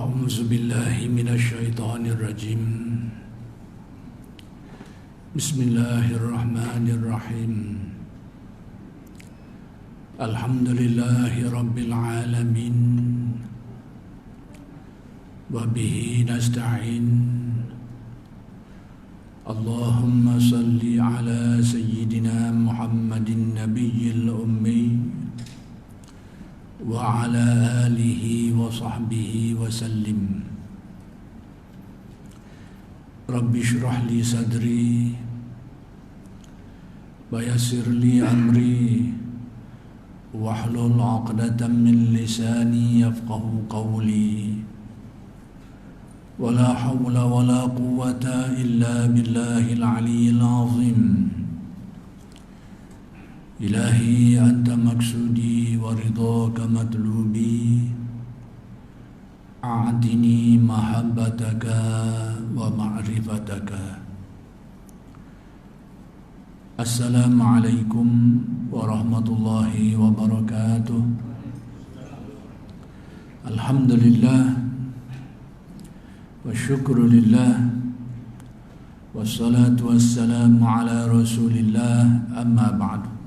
أعوذ بالله من الشيطان الرجيم بسم الله الرحمن الرحيم الحمد لله رب العالمين وبه نستعين اللهم صل على سيدنا محمد النبي الأمي وعلى آله وصحبه وسلم رب اشرح لي صدري ويسر لي أمري واحلل عقدة من لساني يفقه قولي ولا حول ولا قوة إلا بالله العلي العظيم إلهي أنت مقصودي ورضاك مطلوبي أعطني محبتك ومعرفتك. السلام عليكم ورحمة الله وبركاته. الحمد لله والشكر لله والصلاة والسلام على رسول الله أما بعد.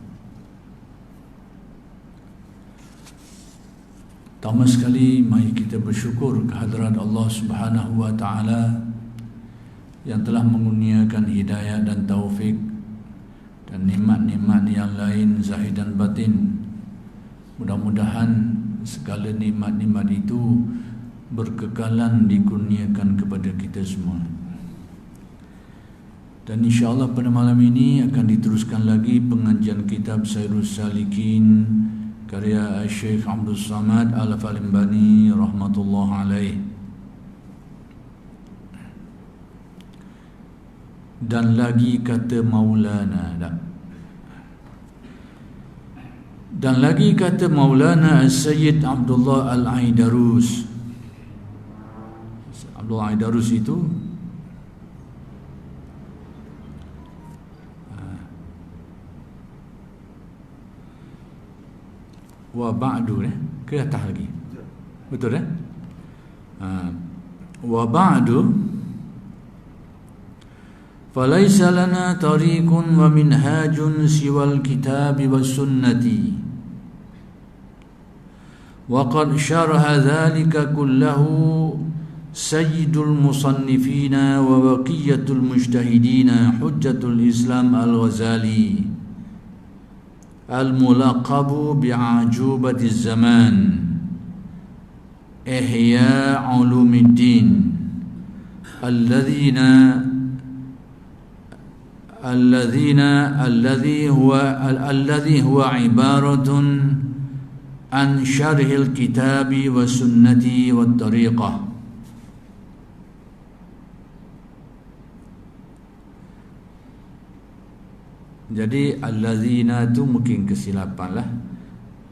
Pertama sekali, mari kita bersyukur kehadrat Allah Subhanahu wa Ta'ala yang telah mengurniakan hidayah dan taufik dan nikmat-nikmat yang lain zahir dan batin. Mudah-mudahan segala nikmat-nikmat itu berkekalan dikurniakan kepada kita semua. Dan insya-Allah pada malam ini akan diteruskan lagi pengajian kitab Sairus Salikin karya Syekh Abdul Samad Al-Falimbani rahmatullah alaih. Dan lagi kata Maulana Dan lagi kata Maulana Sayyid Abdullah Al-Aidarus. Abdullah Aidarus itu wa ba'du ke atas lagi. Betul wa ba'du falaysa lana tariqun wa minhajun siwal kitabi was sunnati wa qad syaraha dhalika kullahu sayyidul musannifina wa baqiyatul mujtahidina hujjatul Islam Al-Ghazali al-mulaqabu bi'ajubati zaman ihya ulumiddin alladhi huwa ibaratun an syarhil kitabi wa sunnati wa tariqah. Jadi allazina tu mungkin kesilapan lah.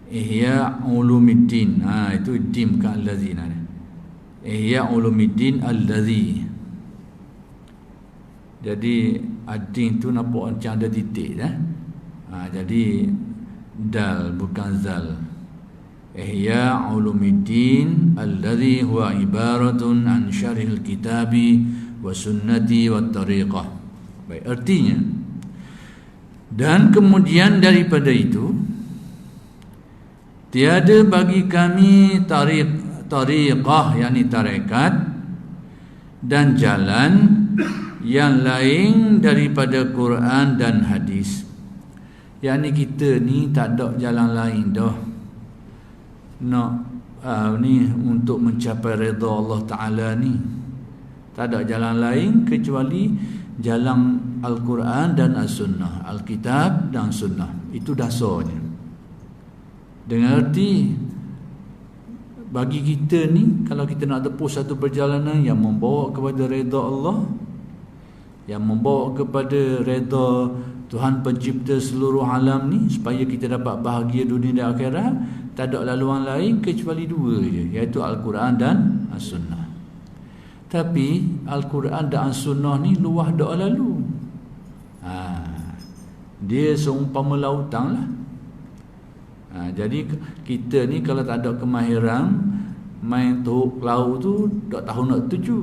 Ihya ulumiddin. Itu dim kan allazina ni. Ihya ulumiddin allazi. Jadi ad-din tu nampak macam ada titik jadi dal bukan zal. Ihya ulumiddin allazi huwa ibaratun an syarhil kitabi wa sunnati wa tariqah. Baik, artinya dan kemudian daripada itu tiada bagi kami tariqah yakni tarekat dan jalan yang lain daripada Quran dan hadis. Yakni kita ni tak ada jalan lain dah nak ni untuk mencapai redha Allah Ta'ala ni. Tak ada jalan lain kecuali jalan Al-Quran dan As-Sunnah, Alkitab dan Sunnah. Itu dasarnya. Dengan arti bagi kita ni, kalau kita nak tempuh satu perjalanan yang membawa kepada redha Allah, yang membawa kepada redha Tuhan pencipta seluruh alam ni, supaya kita dapat bahagia dunia dan akhirat, tak ada laluan lain kecuali dua je, iaitu Al-Quran dan As-Sunnah. Tapi Al-Quran dan As-Sunnah ni luah dak lalu. Dia seumpama lautan lah. Jadi kita ni kalau tak ada kemahiran main teruk laut tu tak tahu nak tuju.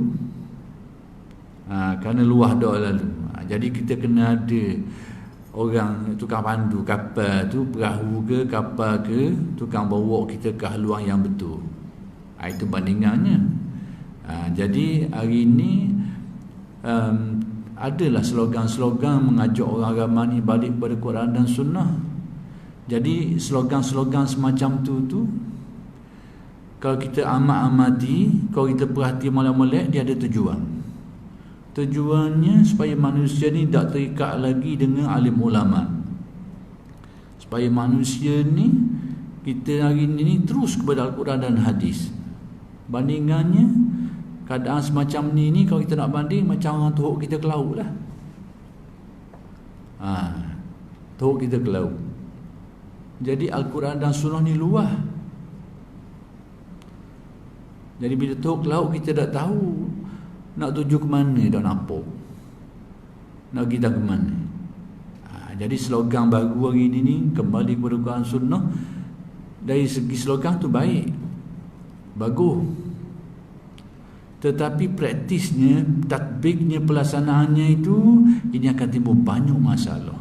Kerana luah dah lalu. Jadi kita kena ada orang tukang pandu kapal tu, perahu ke kapal ke, tukang bawa kita ke haluan yang betul. Itu bandingannya. Jadi hari ini adalah slogan-slogan mengajak orang ramai ni balik kepada Quran dan Sunnah. Jadi slogan-slogan semacam tu kalau kita amat-amati, kalau kita perhati molek-molek, dia ada tujuan. Tujuannya supaya manusia ni tak terikat lagi dengan alim ulama. Supaya manusia ni, kita hari ni terus kepada Al-Quran dan hadis. Bandingannya, keadaan semacam ni kalau kita nak banding, macam orang teruk kita ke laut lah. Teruk kita ke laut. Jadi Al-Quran dan Sunnah ni luah. Jadi bila teruk ke laut, kita dah tahu nak tuju ke mana, dah nampak nak kita ke mana. Jadi slogan baru hari ini kembali kepada Quran Sunnah. Dari segi slogan tu baik, bagus, tetapi praktisnya, tatbiknya, pelaksanaannya itu, ini akan timbul banyak masalah.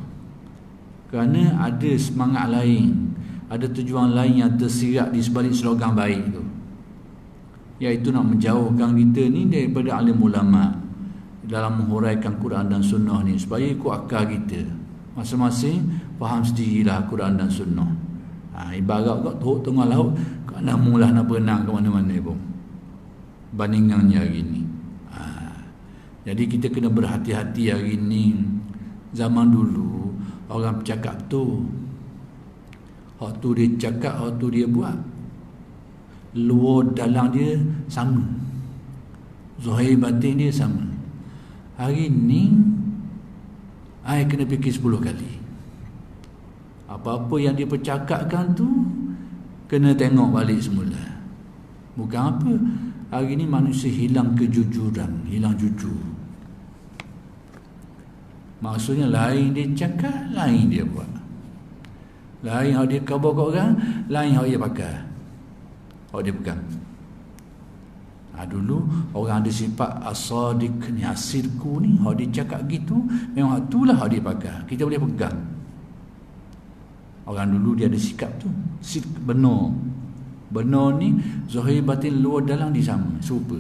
Kerana ada semangat lain, ada tujuan lain yang tersirat di sebalik slogan baik itu, iaitu nak menjauhkan kita ni daripada alim ulama dalam menghuraikan Quran dan Sunnah ni, supaya ikut akal kita masing-masing faham sendirilah Quran dan Sunnah. Ibarat kat teruk tengah laut, kau nak mula nak berenang ke mana-mana pun bandingannya hari ni. Jadi kita kena berhati-hati hari ni. Zaman dulu orang bercakap tu, hak tu dia cakap, hak tu dia buat, luar dalam dia sama, zahir batin dia sama. Hari ni I kena fikir 10 kali. Apa-apa yang dia percakapkan tu kena tengok balik semula. Bukan apa, hari ni manusia hilang kejujuran, hilang jujur. Maksudnya lain dia cakap, lain dia buat. Lain yang dia khabar kat orang, lain yang dia pakai, dia pegang. Dulu orang ada sifat as-sadiq ni, asirku ni, dia cakap gitu, memang itulah dia pakai, kita boleh pegang. Orang dulu dia ada sikap tu, benar. Benar ni zahir batin luar dalam dia sama, serupa.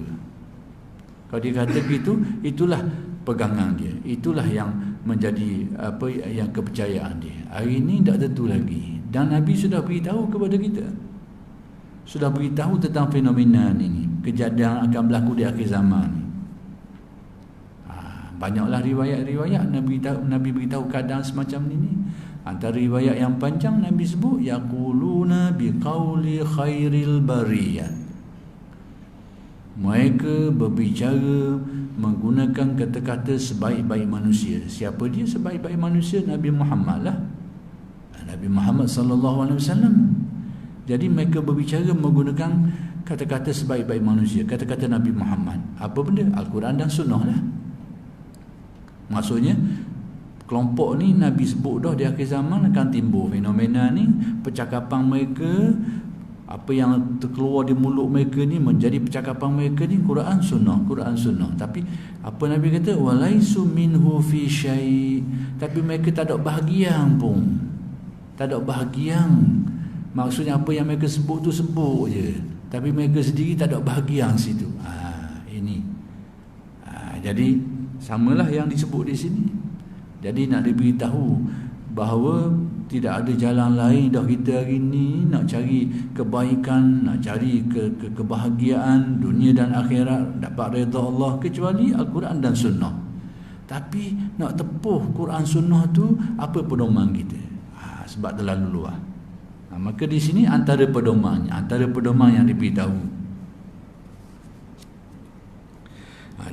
Kalau dia kata gitu, itulah pegangan dia, itulah yang menjadi apa yang kepercayaan dia. Hari ini tak tentu lagi, dan Nabi sudah beritahu kepada kita, sudah beritahu tentang fenomena ini, kejadian akan berlaku di akhir zaman ni. Banyaklah riwayat-riwayat Nabi beritahu keadaan semacam ini. Antara riwayat yang panjang Nabi sebut, yaquluna biqauli khairil bariyah, mereka berbicara menggunakan kata-kata sebaik-baik manusia. Siapa dia sebaik-baik manusia? Nabi Muhammad lah, Nabi Muhammad sallallahu alaihi wasallam. Jadi mereka berbicara menggunakan kata-kata sebaik-baik manusia, kata-kata Nabi Muhammad. Apa benda? Al-Quran dan Sunnah lah. Maksudnya kelompok ni Nabi sebut dah di akhir zaman akan timbul fenomena ni. Percakapan mereka, apa yang terkeluar di mulut mereka ni menjadi percakapan mereka ni Quran Sunnah, Quran Sunnah. Tapi apa Nabi kata? Walaisu minhu fi syai'. Tapi mereka tak ada bahagian pun, tak ada bahagian. Maksudnya apa yang mereka sebut tu sebut je, tapi mereka sendiri tak ada bahagian situ. Ini. Jadi samalah yang disebut di sini. Jadi nak diberitahu bahawa tidak ada jalan lain dah kita hari ni nak cari kebaikan, nak cari kebahagiaan dunia dan akhirat, dapat redha Allah, kecuali Al-Quran dan Sunnah. Tapi nak tepuh Quran Sunnah tu, apa pedoman kita? Sebab terlalu luas. Maka di sini antara pedoman yang diberitahu.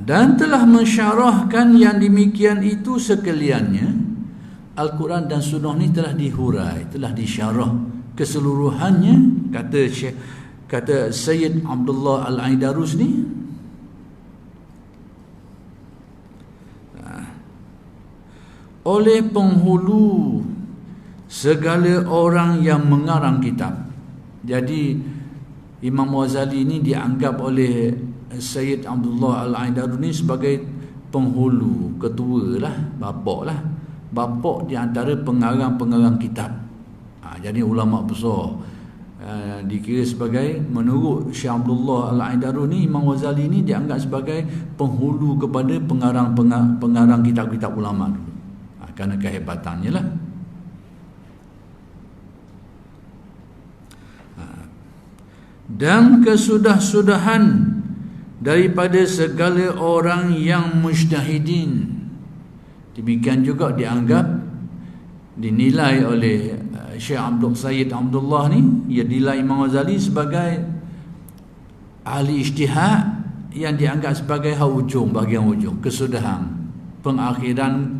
Dan telah mensyarahkan yang demikian itu sekaliannya, Al-Quran dan Sunnah ni telah dihurai, telah disyarah keseluruhannya. Kata Sayyid Abdullah Al-Aidarus ni, oleh penghulu segala orang yang mengarang kitab. Jadi Imam Ghazali ni dianggap oleh Sayyid Abdullah Al-Aidaruni sebagai penghulu, ketua lah, bapak di antara pengarang-pengarang kitab. Jadi ulama besar, dikira sebagai, menurut Syekh Abdullah Al-Aidaruni, Imam Ghazali ni dianggap sebagai penghulu kepada pengarang kitab-kitab ulama dulu, kerana kehebatannya lah. Dan kesudah-sudahan daripada segala orang yang mujtahidin. Demikian juga dinilai oleh Syekh Sayyid Abdullah ni, ia nilai Imam Ghazali sebagai ahli ijtihad yang dianggap sebagai bahagian ujung, kesudahan, pengakhiran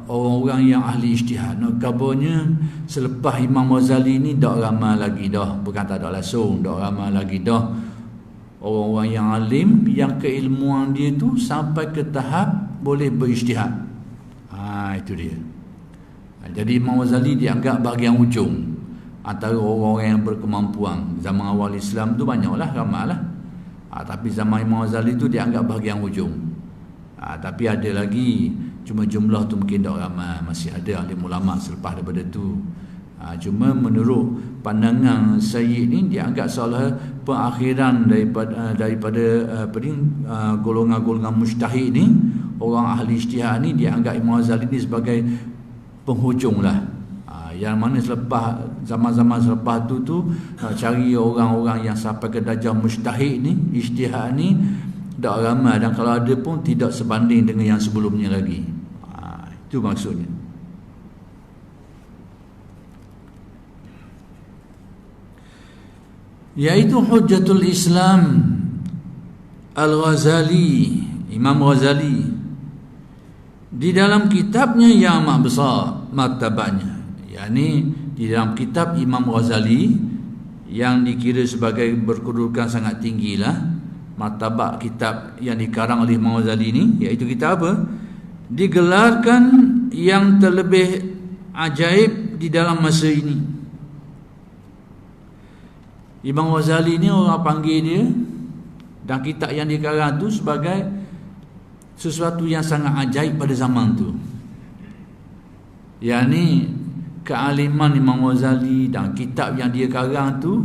orang-orang yang ahli ijtihad. Kabarnya selepas Imam Ghazali ni dak ramai lagi dah, bukan tak ada langsung, dak ramai lagi dah orang-orang yang alim yang keilmuan dia tu sampai ke tahap boleh berijtihad. Itu dia. Jadi Imam Ghazali dianggap bahagian ujung antara orang-orang yang berkemampuan. Zaman awal Islam tu banyaklah, ramailah. Tapi zaman Imam Ghazali tu dianggap bahagian ujung. Tapi ada lagi, cuma jumlah tu mungkin tak ramai, masih ada alim ulama selepas daripada tu. Cuma menurut pandangan Sayyid ni dianggap seolah pengakhiran daripada golongan-golongan mujtahid ni, orang ahli ijtihad ni dianggap Imam Ghazali ni sebagai penghujung lah. Yang mana selepas zaman-zaman selepas tu cari orang-orang yang sampai ke darjah mujtahid ni, ijtihad ni tak ramai, dan kalau ada pun tidak sebanding dengan yang sebelumnya lagi. Itu maksudnya. Iaitu Hujjatul Islam Al-Ghazali, Imam Ghazali, di dalam kitabnya yang amat besar martabatnya, yakni di dalam kitab Imam Ghazali yang dikira sebagai berkedudukan sangat tinggilah, martabat kitab yang dikarang oleh Imam Ghazali ni, iaitu kitab apa? Digelarkan yang terlebih ajaib di dalam masa ini. Imam Ghazali ni orang panggil dia dan kitab yang dikarang tu sebagai sesuatu yang sangat ajaib pada zaman tu. Yang ni kealiman Imam Ghazali dan kitab yang dia karang tu,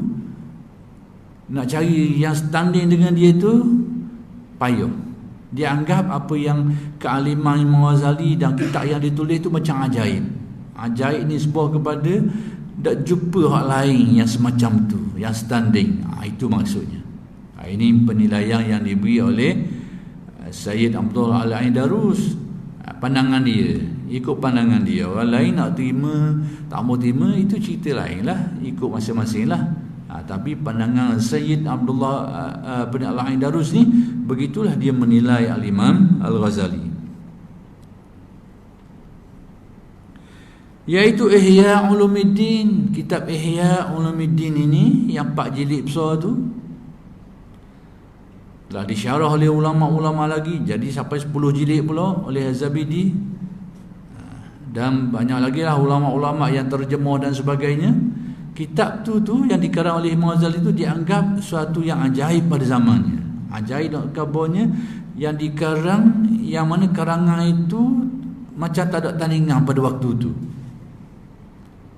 nak cari yang standing dengan dia tu payah. Dia anggap apa yang kealiman Imam Ghazali dan kitab yang ditulis tu macam ajaib. Ajaib ni sebuah kepada tak jumpa hak lain yang semacam tu, yang standing. Itu maksudnya. Ini penilaian yang diberi oleh Sayyid Abdullah Al-Aidarus. Pandangan dia, ikut pandangan dia. Orang lain nak terima, tak mau terima, itu cerita lain lah, ikut masing-masing lah. Tapi pandangan Sayyid Abdullah Al-Aidarus ni, begitulah dia menilai Al-Imam Al-Ghazali. Iaitu Ihya Ulumuddin. Kitab Ihya Ulumuddin ini yang 4 jilid besar tu telah disyarah oleh ulama-ulama lagi, jadi sampai 10 jilid pula oleh Az-Zabidi, dan banyak lagi lah ulama-ulama yang terjemah dan sebagainya. Kitab tu yang dikarang oleh Imam Ghazali tu dianggap suatu yang ajaib pada zamannya. Ajaib kabarnya yang dikarang, yang mana karangan itu macam tak ada tandingan pada waktu tu,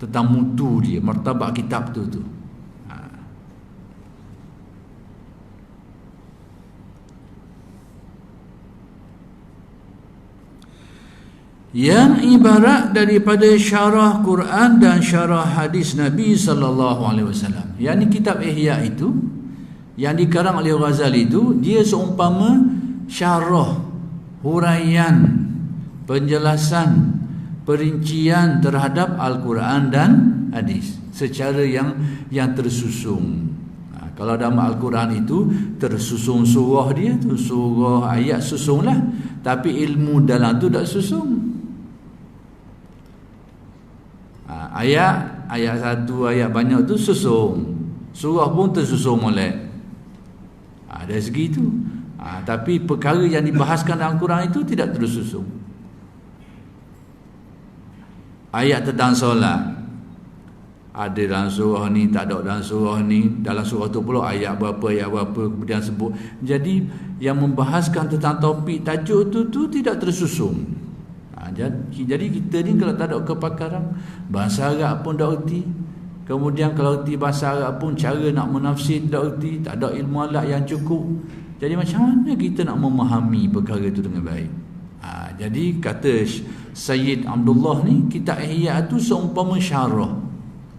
tentang mutu dia, martabat kitab tu. Yang ibarat daripada syarah Quran dan syarah hadis Nabi sallallahu alaihi wasallam. Yang ni kitab Ihya itu yang dikarang oleh Ghazali itu, dia seumpama syarah, huraian, penjelasan, perincian terhadap Al-Quran dan hadis secara yang tersusun. Kalau dalam Al-Quran itu tersusun surah dia, surah ayat susunlah, tapi ilmu dalam tu tak susun. Ayat satu, ayat banyak tu susun, surah pun tersusun molek. Dari segi itu. Tapi perkara yang dibahaskan dalam Al-Quran itu tidak tersusun. Ayat tentang solat, ada dalam surah ni, tak ada dalam surah ni, dalam surah tu pula ayat berapa kemudian sebut. Jadi yang membahaskan tentang topik tajuk tu tidak tersusun. Jadi kita ni kalau tak ada kepakaran, bahasa Arab pun tak erti, kemudian kalau erti bahasa Arab pun cara nak menafsir tak erti, tak ada ilmu alat yang cukup. Jadi macam mana kita nak memahami perkara itu dengan baik? Jadi kata Sayyid Abdullah ni, kitab Ihya tu seumpama syarah,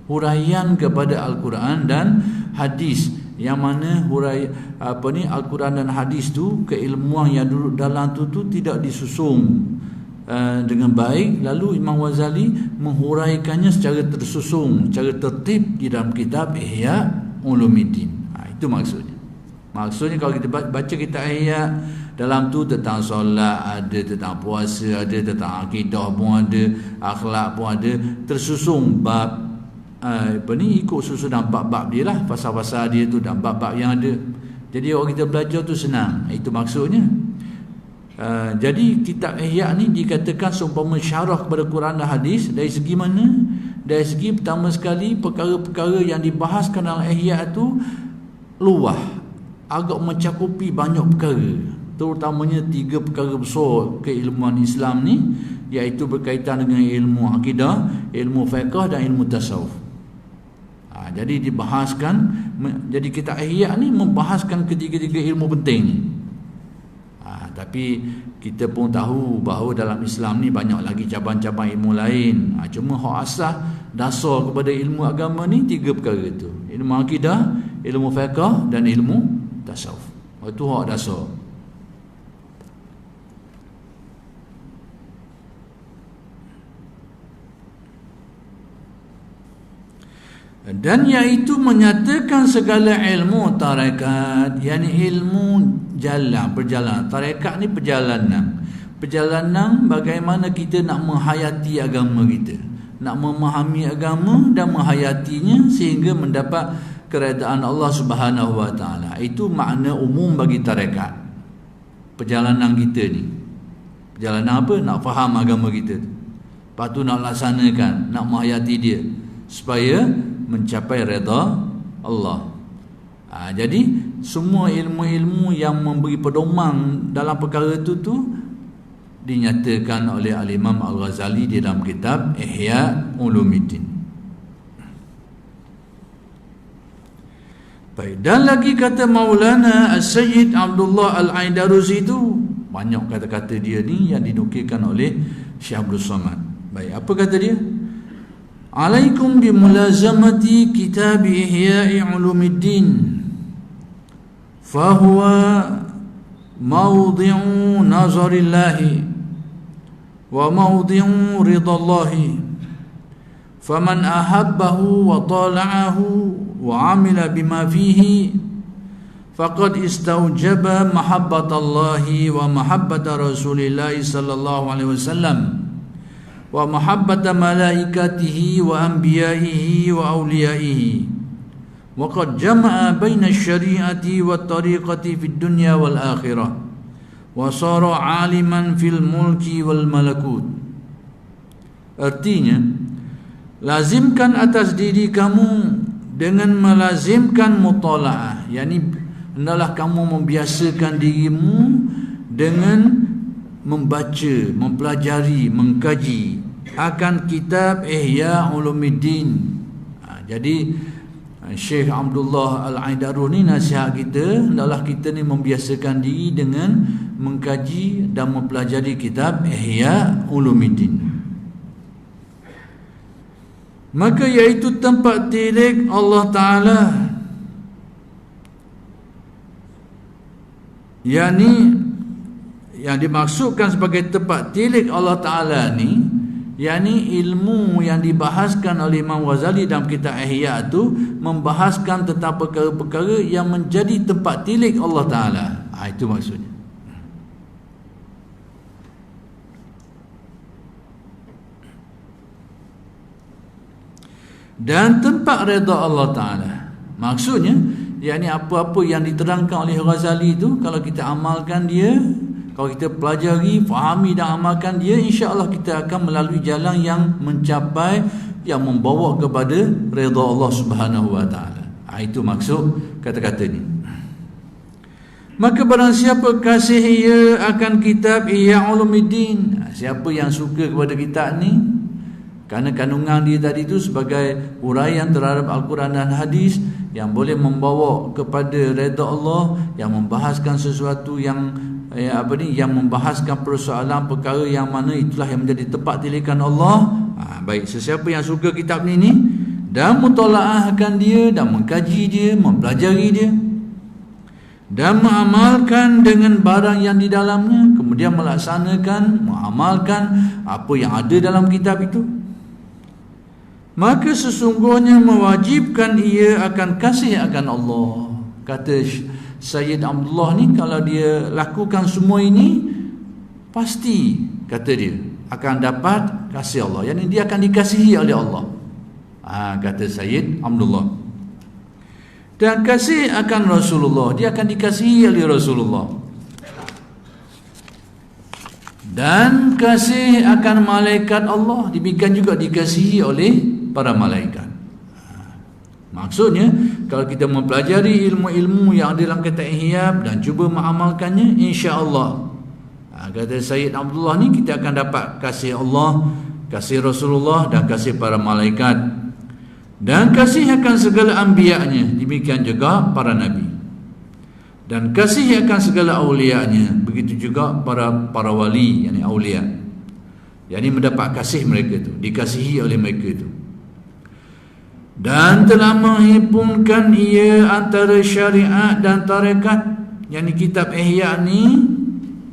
huraian kepada Al-Quran dan hadis, yang mana Al-Quran dan hadis tu, keilmuan yang duduk dalam tu tidak disusun dengan baik. Lalu Imam Ghazali menghuraikannya secara tersusun, secara tertib di dalam kitab Ihya Ulumuddin. Itu maksudnya. Maksudnya kalau kita baca kitab Ihya, dalam tu tentang solat ada, tentang puasa ada, tentang akidah pun ada, akhlak pun ada, tersusun bab ikut susunan bab-bab dia lah, pasal-pasal dia tu dan bab-bab yang ada. Jadi orang kita belajar tu senang. Itu maksudnya. Jadi kitab Ihya ni dikatakan seumpama syarah kepada Quran dan hadis. Dari segi mana? Dari segi pertama sekali, perkara-perkara yang dibahaskan dalam Ihya tu luah, agak mencakupi banyak perkara, terutamanya 3 perkara besar keilmuan Islam ni, iaitu berkaitan dengan ilmu akidah, ilmu fiqh dan ilmu tasawuf. Jadi dibahaskan. Jadi kitab Ihya ni membahaskan ketiga-tiga ilmu penting ni. Tapi kita pun tahu bahawa dalam Islam ni banyak lagi cabang-cabang ilmu lain. Cuma hak asas dasar kepada ilmu agama ni 3 perkara tu: ilmu akidah, ilmu fiqh dan ilmu tasawuf. Itu hak dasar. Dan iaitu menyatakan segala ilmu tarekat, yakni ilmu jalan, perjalanan. Tarekat ni perjalanan bagaimana kita nak menghayati agama kita, nak memahami agama dan menghayatinya sehingga mendapat keredaan Allah Subhanahu wa taala. Itu makna umum bagi tarekat. Perjalanan kita ni, perjalanan apa? Nak faham agama kita, lepas tu nak laksanakan, nak menghayati dia supaya mencapai redha Allah. Jadi semua ilmu-ilmu yang memberi pedoman dalam perkara itu dinyatakan oleh Al-Imam Al-Ghazali di dalam kitab Ihya Ulumuddin. Baik, dan lagi kata Maulana Sayyid Abdullah Al-Aidarusi itu, banyak kata-kata dia ni yang dinukilkan oleh Syekh Abdul Samad. Baik, apa kata dia? Alaikum bimulazamati kitab Ihya Ulumuddin, fahuwa mawdi'u nazarillahi wa mawdi'u ridallahi, faman ahabbahu wa tala'ahu wa amila bima fihi faqad istawjaba mahabbatallahi wa mahabbata rasulillahi sallallahu alaihi wasallam wa mahabbata malaikatihi wa anbiya'ihi wa awliyaihi, wa qad jama'a baina syari'ati wa tariqati fid dunya wal akhirah, wa sara 'aliman fil mulki wal malakut. Artinya, lazimkan atas diri kamu dengan melazimkan mutala'ah, yakni hendaklah kamu membiasakan dirimu dengan membaca, mempelajari, mengkaji akan kitab Ihya Ulumuddin. Jadi Syekh Abdullah Al-Aidarusi ni nasihat kita, hendaklah kita ni membiasakan diri dengan mengkaji dan mempelajari kitab Ihya Ulumuddin. Maka iaitu tempat tilik Allah Ta'ala, yakni yang dimaksudkan sebagai tempat tilik Allah Ta'ala ni, yakni ilmu yang dibahaskan oleh Imam Ghazali dalam kitab Ihya tu membahaskan tentang perkara-perkara yang menjadi tempat tilik Allah Ta'ala. Itu maksudnya. Dan tempat redha Allah Ta'ala, maksudnya yakni apa-apa yang diterangkan oleh Ghazali tu, kalau kita amalkan dia, kalau kita pelajari, fahami dan amalkan dia, insya-Allah kita akan melalui jalan yang mencapai yang membawa kepada redha Allah Subhanahu wa taala. Itu maksud kata-kata ni. Maka barang siapa kasih ia akan kitab Ihya Ulumuddin, siapa yang suka kepada kitab ni, kerana kandungan dia tadi itu sebagai huraian terhadap Al-Quran dan hadis yang boleh membawa kepada redha Allah, yang membahaskan sesuatu yang yang membahaskan persoalan perkara yang mana itulah yang menjadi tempat tilikan Allah. Baik, sesiapa yang suka kitab ni dan mutalaahkan dia dan mengkaji dia, mempelajari dia dan mengamalkan dengan barang yang di dalamnya, kemudian melaksanakan, mengamalkan apa yang ada dalam kitab itu, maka sesungguhnya mewajibkan ia akan kasih akan Allah. Kata Sayyid Abdullah ni, kalau dia lakukan semua ini, pasti, kata dia, akan dapat kasih Allah, yakni dia akan dikasihi oleh Allah. Kata Sayyid Abdullah. Dan kasih akan Rasulullah, dia akan dikasihi oleh Rasulullah. Dan kasih akan malaikat Allah, demikian juga dikasihi oleh para malaikat. Maksudnya, kalau kita mempelajari ilmu-ilmu yang ada dalam kitab Ihya dan cuba mengamalkannya, insya-Allah, kata Sayyid Abdullah ni, kita akan dapat kasih Allah, kasih Rasulullah dan kasih para malaikat. Dan kasih akan segala anbiya-Nya, demikian juga para nabi. Dan kasih akan segala awliya-Nya, begitu juga para wali, yakni awliya. Yakni mendapat kasih mereka itu, dikasihi oleh mereka itu. Dan telah menghimpunkan ia antara syariat dan tarekat, yakni kitab Ihya ni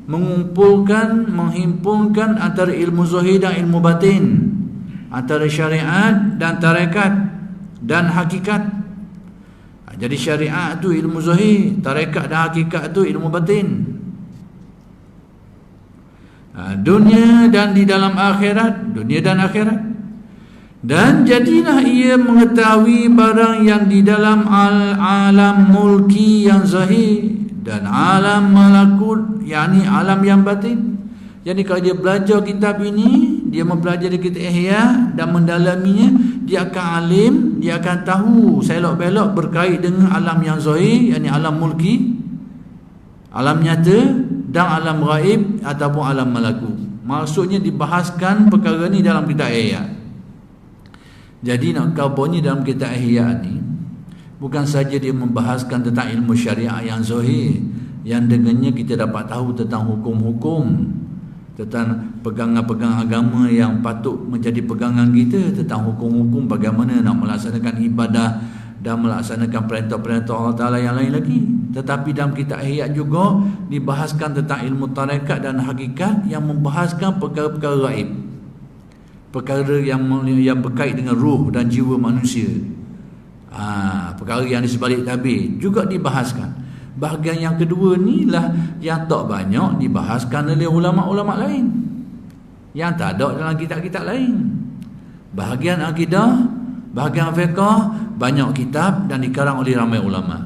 menghimpunkan antara ilmu zahir dan ilmu batin, antara syariat dan tarekat dan hakikat. Jadi syariat tu ilmu zahir, tarekat dan hakikat tu ilmu batin. Dunia dan di dalam akhirat, dunia dan akhirat. Dan jadilah ia mengetahui barang yang di dalam alam mulki yang zahir dan alam malakut, yakni alam yang batin. Jadi kalau dia belajar kitab ini, dia mempelajari kitab Ihya dan mendalaminya, dia akan alim, dia akan tahu selok-belok berkait dengan alam yang zahir, yakni alam mulki, alam nyata, dan alam gaib ataupun alam malakut. Maksudnya dibahaskan perkara ni dalam kitab Ihya. Jadi nak kau bunyi dalam kitab Ihya ni, bukan saja dia membahaskan tentang ilmu syariat yang zahir, yang dengannya kita dapat tahu tentang hukum-hukum, tentang pegangan-pegangan agama yang patut menjadi pegangan kita, tentang hukum-hukum bagaimana nak melaksanakan ibadah dan melaksanakan perintah-perintah Allah Ta'ala yang lain lagi. Tetapi dalam kitab Ihya juga dibahaskan tentang ilmu tarekat dan hakikat yang membahaskan perkara-perkara gaib, perkara yang berkait dengan ruh dan jiwa manusia. Perkara yang di sebalik tabir juga dibahaskan. Bahagian yang kedua ni lah yang tak banyak dibahaskan oleh ulama-ulama lain, yang tak ada dalam kitab-kitab lain. Bahagian akidah, bahagian fiqh, banyak kitab dan dikarang oleh ramai ulama.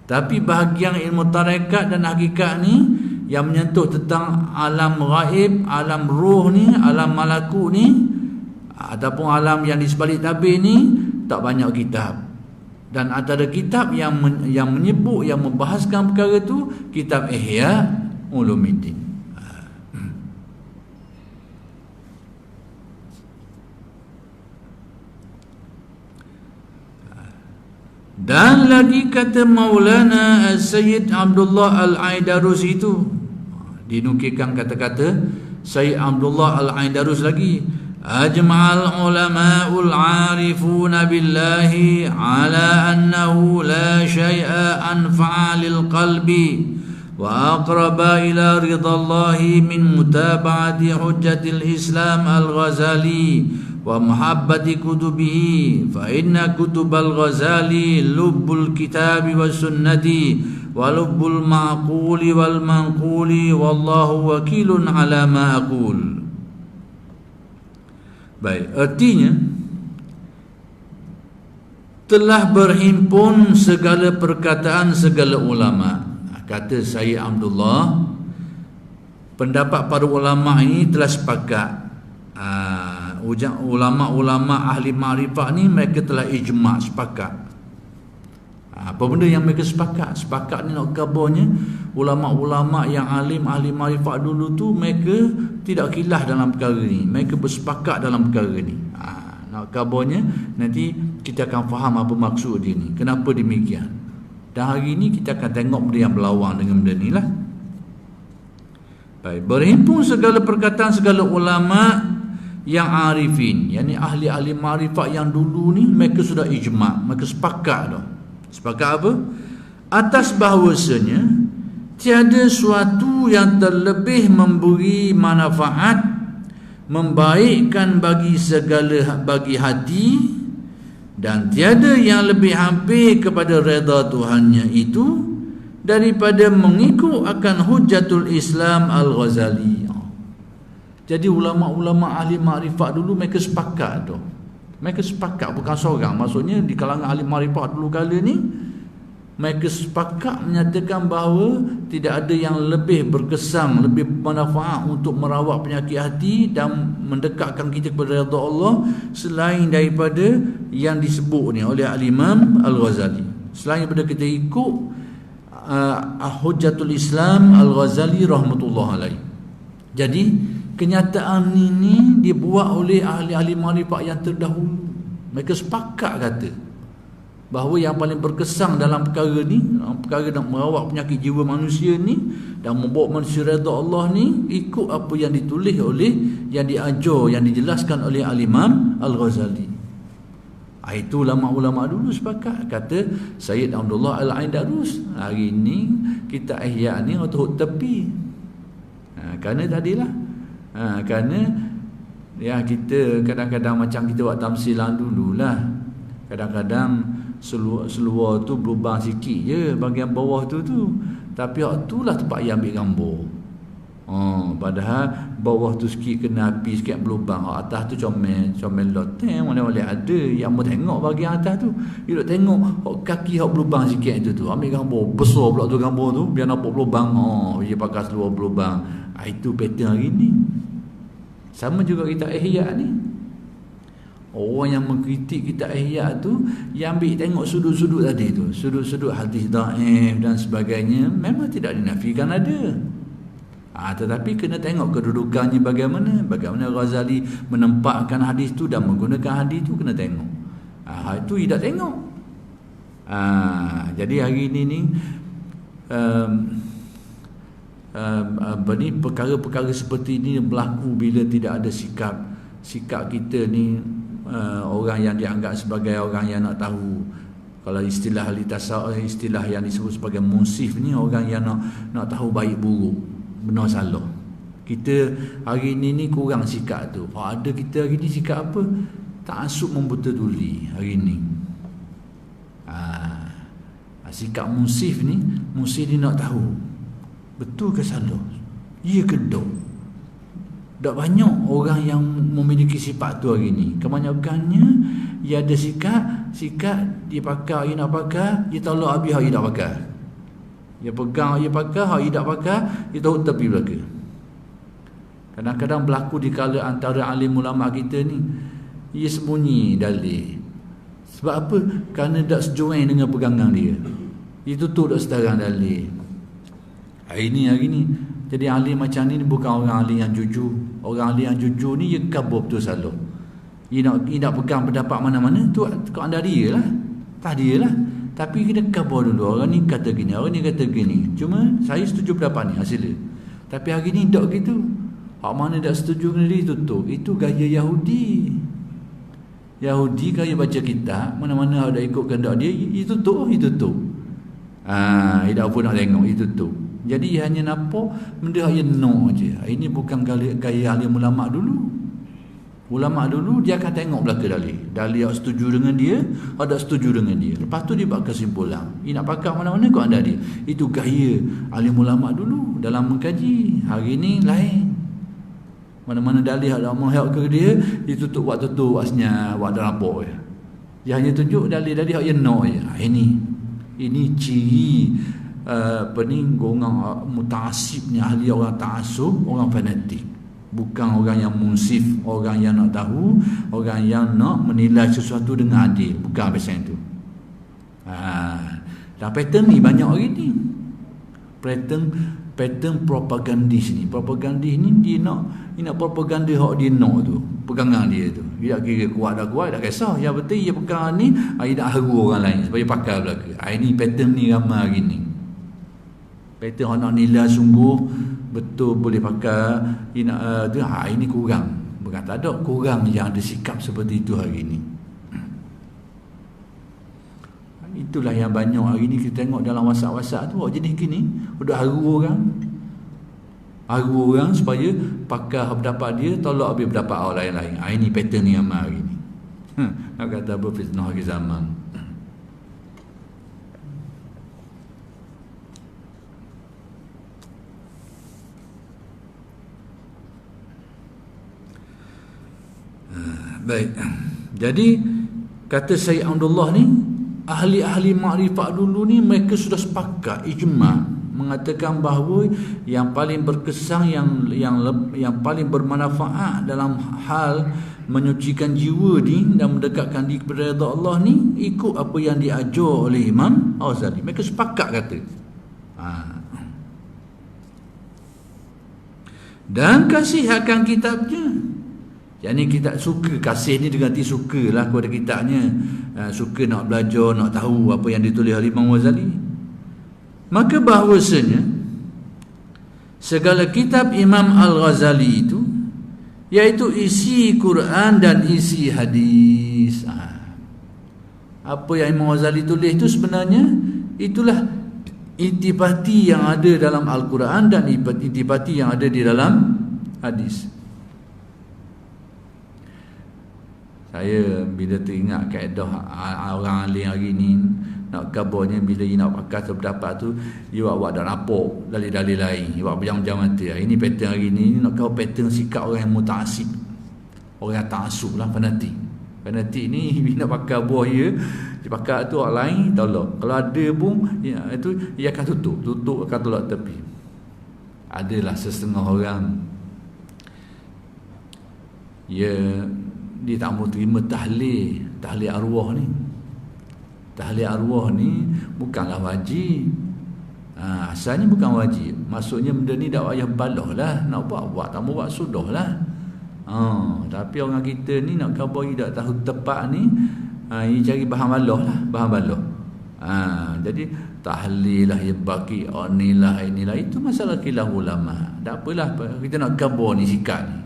Tapi bahagian ilmu tarekat dan hakikat ni yang menyentuh tentang alam gaib, alam ruh ni, alam malakut ni, ataupun alam yang di sebalik tabir ni, tak banyak kitab. Dan antara kitab yang menyebut, yang membahaskan perkara itu, kitab Ihya Ulumuddin. Dan lagi kata Maulana Sayyid Abdullah Al-Aidarus itu, dinukilkan kata-kata Sayyid Abdullah Al-Aidarus lagi, ajma'al ulama'ul 'arifuna billahi ala annahu la syai'a anfa'a lil qalbi wa aqraba ila ridallahi min mutaba'ati hujjatil Islam Al-Ghazali wa muhabbati kutubihi, fa inna kutubal Ghazali lubbul kitabi was sunnati wa lubbul ma'quli wal manquli wallahu wakilun ala ma aqul. Baik, artinya telah berhimpun segala perkataan segala ulama. Kata Sayyid Abdullah, pendapat para ulama ini telah sepakat. ulama-ulama ahli makrifat ni mereka telah ijma', sepakat. Apa benda yang mereka sepakat ni nak kabarnya ulama-ulama yang alim ahli makrifat dulu tu mereka tidak khilaf dalam perkara ni, mereka bersepakat dalam perkara ni. Nak kabarnya nanti kita akan faham apa maksud dia ni, kenapa demikian. Dan hari ni kita akan tengok benda yang berlawan dengan benda ni lah. Baik, berhimpun segala perkataan segala ulama yang arifin, yakni ahli-ahli makrifat yang dulu ni mereka sudah ijma', mereka sepakat dah. Sepakat apa? Atas bahawasanya tiada suatu yang terlebih memberi manfaat, membaikkan bagi hati, dan tiada yang lebih hampir kepada redha Tuhannya itu daripada mengikut akan Hujjatul Islam Al-Ghazali. Jadi ulama-ulama ahli makrifat dulu mereka sepakat tu. Mereka sepakat, bukan seorang. Maksudnya di kalangan ahli makrifat dulu kala ni mereka sepakat menyatakan bahawa tidak ada yang lebih berkesan, lebih bermanfaat untuk merawat penyakit hati dan mendekatkan kita kepada redha Allah selain daripada yang disebut ni oleh Al-Imam Al-Ghazali. Selain daripada kita ikut Hujjatul Islam Al-Ghazali rahmatullah alaih. Jadi kenyataan ini dibuat oleh ahli-ahli makrifat yang terdahulu. Mereka sepakat kata bahawa yang paling berkesan dalam perkara ni, dalam perkara nak merawat penyakit jiwa manusia ni dan membawa manusia redha Allah ni, ikut apa yang ditulis oleh, yang diajar, yang dijelaskan oleh Al-Imam Al-Ghazali. Itu ulama-ulama dulu sepakat. Kata Sayyid Abdullah Al-Ain Darus, hari ni kita ihya ni untuk tepi. Kerana tadilah kerana ya kita kadang-kadang macam kita buat tamsilan dululah. Kadang-kadang seluar tu berubah sikit je bahagian bawah tu. Tapi hak tu lah tempat yang ambil gambar. Padahal bawah tu sikit kena api sikit berlubang, hak atas tu comel loteng mana-mana ada yang mau tengok bahagian atas tu. You nak tengok hak kaki hak berlubang sikit tu ambil gambar besar pula tu gambar tu biar nampak berlubang. Dia pakai seluar berlubang. Itu pattern hari ni. Sama juga kita ihya ni. Orang yang mengkritik kita ihya tu yang ambil tengok sudut-sudut tadi tu, sudut-sudut hadis dhaif dan sebagainya, memang tidak dinafikan ada. Tetapi kena tengok kedudukannya bagaimana Ghazali menempatkan hadis tu dan menggunakan hadis tu, kena tengok. Itu tidak tengok. Jadi hari ini ni perkara-perkara seperti ini berlaku bila tidak ada sikap kita ni, orang yang dianggap sebagai orang yang nak tahu. Kalau istilah ahli tasawuf, istilah yang disebut sebagai munsif ni, orang yang nak tahu baik buruk, benar salah. Kita hari ini kurang sikap tu. Ada kita hari ni sikap apa? Ta'assub membuta tuli hari ni. Sikap munsif ni nak tahu betul ke salah, ya ke tak. Tak banyak orang yang memiliki sifat tu hari ni. Kebanyakannya dia ada sikap dia pakai, dia nak pakai, dia tolak habis hak dia tak pakai. Dia pegang, dia pakai, hak dia tak pakai, dia tahu tepi belaka. Kadang-kadang berlaku di kala antara alim ulama kita ni, dia sembunyi dalil. Sebab apa? Kerana tak sejoin dengan pegangan dia. Dia tutup tak setarang dalil. Hari ni jadi ahli macam ni bukan orang ahli yang jujur. Orang ahli yang jujur ni dia kabur betul salah. Dia nak pegang pendapat mana-mana tu kau anda dia lah. Tak dia lah. Tapi kita kabur dulu. Orang ni kata gini, orang ni kata gini. Cuma saya setuju pendapat ni hasilnya. Tapi hari ni tak gitu. Hak mana tak setuju dengan dia tutup. Itu gaya Yahudi. Yahudi gaya baca kitab, mana-mana ada ikut kehendak dia, dia tutup. Dia tak apa nak tengok, dia tutup. Jadi hanya nampak benda yang no je. Ini bukan gaya alim ulama dulu. Ulama dulu dia akan tengok belaka dalil. Dalil yang setuju dengan dia, ada setuju dengan dia. Lepas tu dia buat kesimpulan. Dia nak pakai mana-mana kau ada dia. Itu gaya alim ulama dulu dalam mengkaji. Hari ini lain. Mana-mana dalil ada menghak ke dia, dia tutup asnya, buat dah nampak je. Dia hanya tunjuk dalil-dalil yang no je. Ini ciri golongan muta'assibnya ahli orang ta'assub, orang fanatik. Bukan orang yang munsif, orang yang nak tahu, orang yang nak menilai sesuatu dengan adil. Bukan macam itu. Dan pattern ni banyak hari ni. Pattern propagandis ni. Propagandis ni dia nak propaganda hak dia nak tu. Pegangan dia tu. Dia tak kira kuat dah kuat, tak kisah. Yang penting dia pegang ni, dia nak haru orang lain supaya pakai belaka. Ini pattern ni ramai hari ni. Pattern hak nak nilai sungguh betul boleh pakai, ini kurang. Bukan tak ada, kurang yang ada sikap seperti itu hari ini. Itulah yang banyak hari ni kita tengok dalam WhatsApp tu, jenis gini udah haru orang supaya pakai pendapat dia, tolak habis pendapat orang lain-lain. Ini pattern ni amal hari ni. Nak kata apa, fitnah hari zaman. Baik. Jadi kata Syekh Abdullah ni, ahli-ahli makrifat dulu ni mereka sudah sepakat ijma' mengatakan bahawa yang paling berkesan, yang paling bermanfaat dalam hal menyucikan jiwa ni dan mendekatkan diri kepada redha Allah ni ikut apa yang diajar oleh Imam Al-Ghazali. Mereka sepakat kata. Dan kasih akan kitabnya. Yang kita suka, kasih ni dengan arti sukalah kepada kitabnya. Suka nak belajar, nak tahu apa yang ditulis oleh Imam Ghazali. Maka bahawasanya segala kitab Imam Al-Ghazali itu, iaitu isi Quran dan isi hadis. Apa yang Imam Ghazali tulis itu sebenarnya itulah intipati yang ada dalam Al-Quran dan intipati yang ada di dalam hadis. Saya bila teringat kaedah orang alim hari ni, nak kabarnya bila dia nak pakai pendapat tu, dia buat dah nampak dalil-dalil lain, dia buat berjam-jam mata. Ini pattern hari ni, nak kau pattern sikap orang yang muta'assib, orang yang ta'assub lah, fanatik. Fanatik ni bila nak pakai buah dia pakai tu orang lain tolak. Kalau ada pun itu dia akan tutup akan tolak tepi. Adalah setengah orang dia tak mau terima tahlil arwah ni. Tahlil arwah ni bukanlah wajib. Asalnya bukan wajib. Maksudnya benda ni tak payah balah lah. Nak buat tak mau buat sudah lah. Tapi orang kita ni nak khabar tak tahu tepat ni, dia cari bahan balah lah, bahan balah. Jadi tahlil lah, baki inilah itu masalah khilaf ulama. Tak apalah, kita nak khabar ni sikap ni.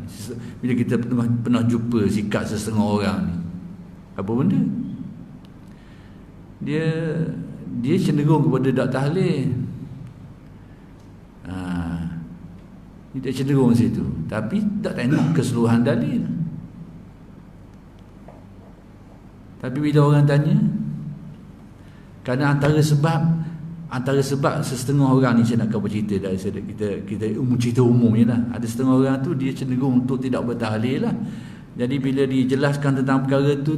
Bila kita pernah jumpa sikap setengah orang ni, apa benda? Dia cenderung kepada tak tahlil. Dia tak cenderung situ, tapi tak tengok keseluruhan dalil. Tapi bila orang tanya, kerana antara sebab setengah orang ni, saya nak kau bercerita dari kita cerita umum je lah. Ada setengah orang tu dia cenderung untuk tidak bertahlil lah. Jadi bila dijelaskan tentang perkara tu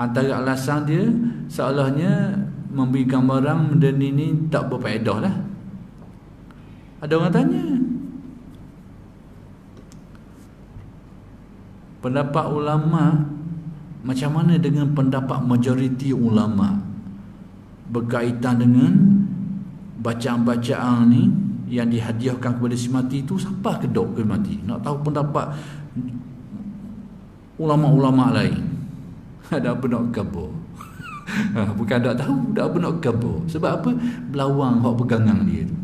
antara alasan dia seolahnya memberi gambaran benda ni tak berfaedah lah. Ada orang tanya, pendapat ulama macam mana dengan pendapat majoriti ulama berkaitan dengan bacaan-bacaan ni yang dihadiahkan kepada si mati itu, siapa kedok ke mati? Nak tahu pendapat ulama-ulama lain. Ada apa nak khabar? Bukan tak tahu, ada apa nak khabar. Sebab apa? Belawang hak pegangan dia tu.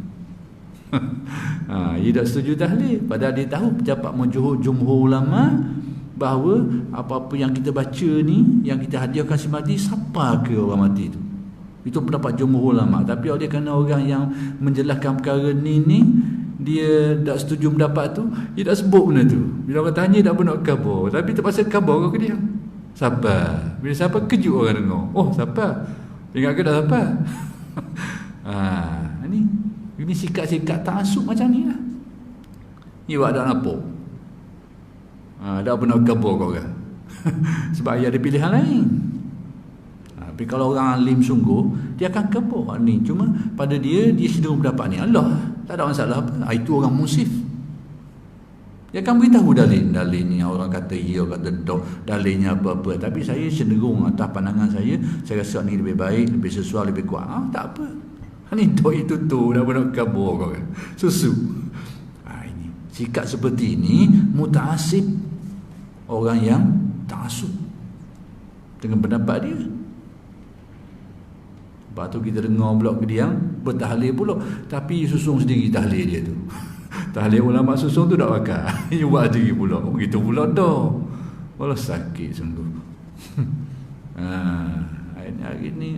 Dia tak setuju tahlil, padahal dia tahu pendapat jumhur ulama bahawa apa-apa yang kita baca ni, yang kita hadiahkan si mati, siapa ke orang mati tu? Itu pendapat jumhur ulama. Tapi oleh kerana orang yang menjelaskan perkara ni dia tak setuju pendapat tu, dia tak sebut benda tu. Bila orang tanya tak pernah khabar, tapi terpaksa khabar kau ke dia. Sabar. Bila siapa kejut orang dengar. Oh, siapa? Ingat ke tak siapa? Ini sikap-sikap ta'assub macam ni lah. Ni buat tak nampak. Tak pernah khabar kau kan. Sebab dia ada pilihan lain. Tapi kalau orang alim sungguh, dia akan khabar ni. Cuma pada dia cenderung pendapat ni, Allah, tak ada masalah apa. Itu orang musif. Dia akan beritahu dalilnya. Orang kata ya, kata tak, dalilnya apa-apa. Tapi saya cenderung atas pandangan saya rasa ni lebih baik, lebih sesuai, lebih kuat. Tak apa. Ni dok itu tu dah nak kabur kau kan. Susu. Ini sikap seperti ini muta'assib. Orang yang ta'assub dengan pendapat dia. Lepas tu kita dengar pula ke dia bertahlil pula, tapi susung sendiri tahlil dia tu. Tahlil ulama susung tu tak pakai. Dia buat sendiri pula. Begitu pula dah. Walau sakit sungguh. Hari ni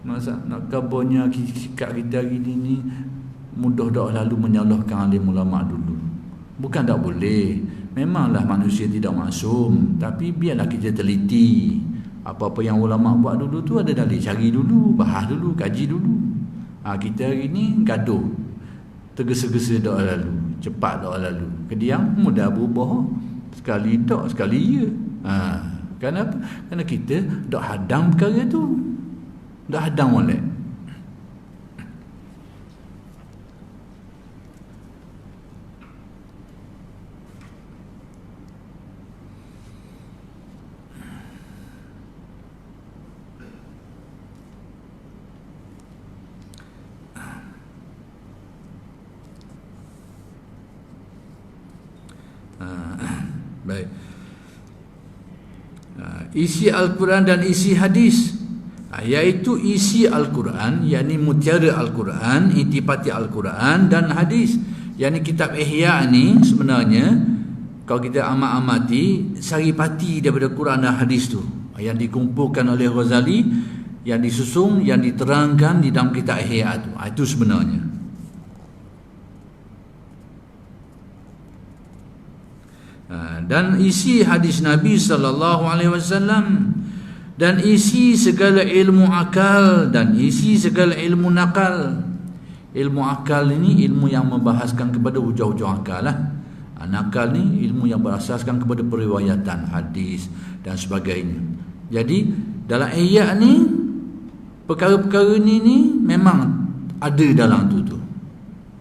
masa nak kabarnya sikap kita hari ni mudah dah lalu menyalahkan alim ulama dulu. Bukan tak boleh. Memanglah manusia tidak maksum, tapi biarlah kita teliti. Apa-apa yang ulama buat dulu tu ada dalil, cari dulu, bahas dulu, kaji dulu. Kita hari ni gaduh, tergesa-gesa dah lalu, cepat dah lalu. Kediam mudah berubah, sekali tak, sekali ya. Kenapa? Kerana kita dak hadam perkara tu, dak hadam molek. Baik. Isi Al-Quran dan isi hadis, iaitu isi Al-Quran, yakni mutiara Al-Quran, intipati Al-Quran dan hadis. Yakni kitab Ihya ni sebenarnya kalau kita amat-amati saripati daripada Quran dan hadis tu, yang dikumpulkan oleh Ghazali, yang disusun, yang diterangkan di dalam kitab Ihya tu. Itu sebenarnya. Dan isi hadis Nabi sallallahu alaihi wasallam, dan isi segala ilmu akal, dan isi segala ilmu nakal. Ilmu akal ini ilmu yang membahaskan kepada hujah-hujah akal lah. Nakal ni ilmu yang berasaskan kepada periwayatan hadis dan sebagainya. Jadi dalam ayat ni perkara-perkara ni memang ada dalam tu.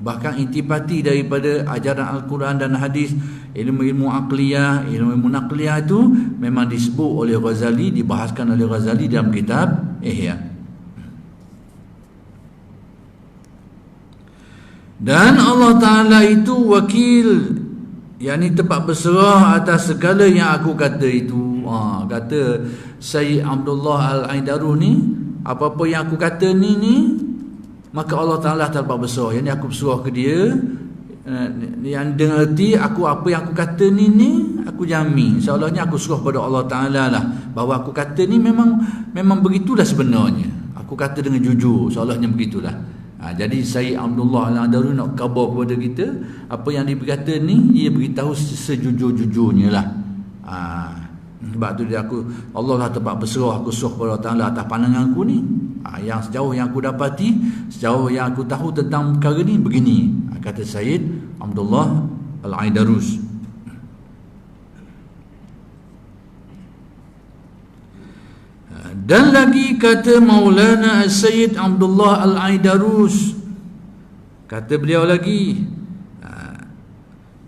Bahkan intipati daripada ajaran Al-Quran dan hadis, ilmu-ilmu aqliyah, ilmu-ilmu naqliyah itu memang disebut oleh Ghazali, dibahaskan oleh Ghazali dalam kitab Ihya. Dan Allah Ta'ala itu wakil, yakni tempat berserah atas segala yang aku kata itu. Kata Sayyid Abdullah Al-Aidaruh ni, apa-apa yang aku kata ni maka Allah Ta'ala tempat berserah. Yang ni aku berserah ke dia, yang dengan erti aku apa yang aku kata ni aku jamin, seolahnya aku serah pada Allah Ta'ala lah, bahawa aku kata ni memang begitulah sebenarnya. Aku kata dengan jujur, seolahnya begitulah. Jadi Sayyid Abdullah Al-Adaru nak khabar kepada kita, apa yang dia berkata ni dia beritahu sejujur-jujurnya lah. Sebab tu Allah lah tempat berserah, aku serah pada Allah Ta'ala atas pandangan aku ni. Yang sejauh yang aku dapati, sejauh yang aku tahu tentang perkara ni begini, kata Sayyid Abdullah Al-Aidarus. Dan lagi kata Maulana Sayyid Abdullah Al-Aidarus, kata beliau lagi,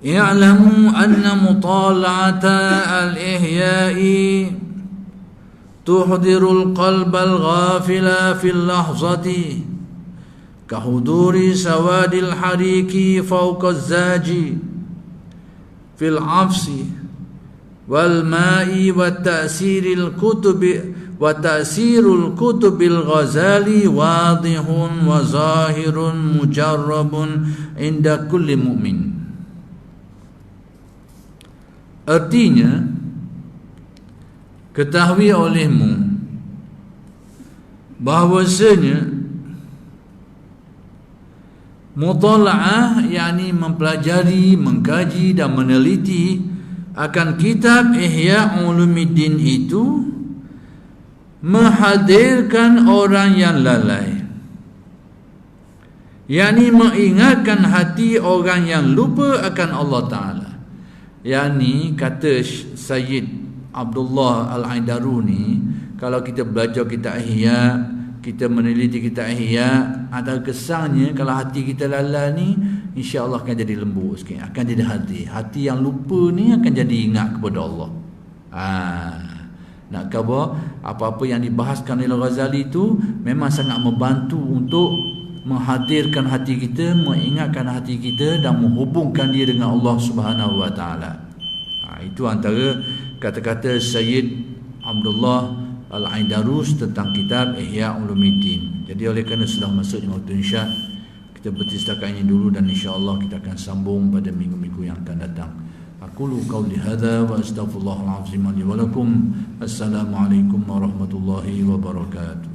i'lamu anna mutala'ata al-ihya'i tuhdirul qalbal ghafila fil lahzati kahuduri sawadil hariki fawqa zaji fil afsi wal ma'i wa ta'siril kutubil Ghazali wadihun wa zahirun mujarrabun inda kulli mu'min. Artinya, ketahui olehmu bahwasanya mutala'ah, yakni mempelajari, mengkaji dan meneliti akan kitab Ihya Ulumuddin itu menghadirkan orang yang lalai, yakni mengingatkan hati orang yang lupa akan Allah Ta'ala. Yakni kata Sayyid Abdullah Al-Aidaru ni, kalau kita belajar kitab Ihya, kita meneliti kitab Ihya, ada kesannya kalau hati kita lalai ni, insya-Allah akan jadi lembut sikit, akan jadi hati yang lupa ni akan jadi ingat kepada Allah. Nak khabar apa-apa yang dibahaskan oleh Ghazali itu memang sangat membantu untuk menghadirkan hati kita, mengingatkan hati kita dan menghubungkan dia dengan Allah Subhanahu wa taala. Itu antara kata-kata Sayyid Abdullah Al-Aidarus tentang kitab Ihya Ulumuddin. Jadi oleh kerana sudah masuk waktu Isya, kita berhenti setakat ini dulu dan insya-Allah kita akan sambung pada minggu-minggu yang akan datang. Aqulu qawli hadza wa astaghfirullahal azim li wa lakum. Assalamualaikum warahmatullahi wabarakatuh.